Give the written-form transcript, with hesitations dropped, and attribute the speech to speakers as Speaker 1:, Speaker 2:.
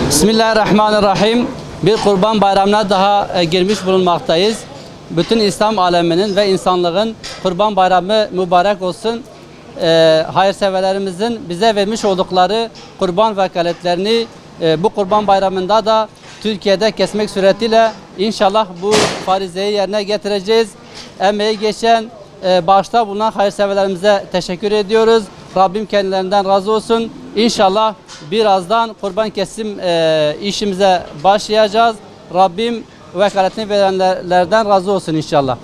Speaker 1: Bismillahirrahmanirrahim. Bir Kurban Bayramı'na daha girmiş bulunmaktayız. Bütün İslam aleminin ve insanlığın Kurban Bayramı mübarek olsun. Hayırseverlerimizin bize vermiş oldukları kurban vekaletlerini bu Kurban Bayramı'nda da Türkiye'de kesmek suretiyle inşallah bu farizeyi yerine getireceğiz. Emeği geçen başta bulunan hayırseverlerimize teşekkür ediyoruz. Rabbim kendilerinden razı olsun. İnşallah birazdan kurban kesim işimize başlayacağız. Rabbim vekaletini verenlerden razı olsun inşallah.